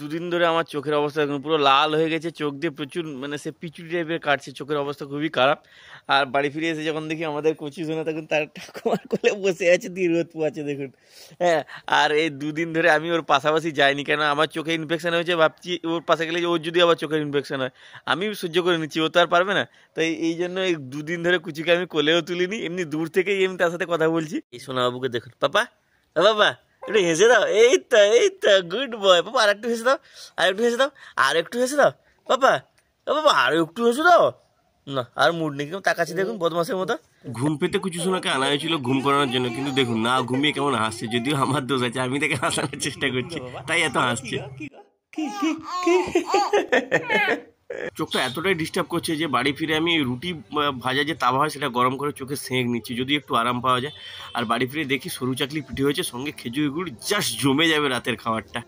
দুদিন ধরে আমার চোখের অবস্থা এখন পুরো লাল হয়ে গেছে, চোখ দিয়ে প্রচুর মানে সে পিচুরি টাইপের কাটছে, চোখের অবস্থা খুবই খারাপ। আর বাড়ি ফিরে এসে যখন দেখি আমাদের কচি সোনা তখন তার ঠাকুমার কোলে বসে আছে, রোদ পোয়াচ্ছে দেখুন। হ্যাঁ, আর এই দুদিন ধরে আমি ওর পাশাপাশি যাইনি, কেন আমার চোখে ইনফেকশন হয়েছে, ভাবছি ওর পাশে গেলে ওর যদি আবার চোখের ইনফেকশন হয় আমি সহ্য করে নিচ্ছি, ও তো আর পারবে না। তাই এই জন্য এই দুদিন ধরে কুচিকে আমি কোলেও তুলিনি, এমনি দূর থেকেই এমনি তার সাথে কথা বলছি। এই সোনা বাবুকে দেখুন, পাপা বাবা একটু হেসে দাও, এই তো গুড বয়। পাপা আর একটু হেসে দাও, আর একটু হেসে দাও, আর একটু হেসে দাও পাপা, ও বাবা আর একটু হেসে দাও না। আর মুড নেই, কেমন তাকাচ্ছি দেখুন বদমাসের মতো। ঘুম পেতে কুচু সোনাকে আনা হয়েছিল ঘুম করানোর জন্য, কিন্তু দেখুন না ঘুমিয়ে কেমন হাসছে, যদিও আমার দোষ আছে, আমি তাকে হাসানোর চেষ্টা করছি তাই এত হাসছে। চোখটা এতটাই ডিস্টার্ব করছে যে বাড়ি ফিরে আমি রুটি ভাজা যে তাওয়া হয় সেটা গরম করে চোখে সেঁক নিচ্ছি, যদি একটু আরাম পাওয়া যায়। আর বাড়ি ফিরে দেখি সরু চাকলি পিঠে হয়েছে, সঙ্গে খেজুর গুড়, জাস্ট জমে যাবে রাতের খাবারটা।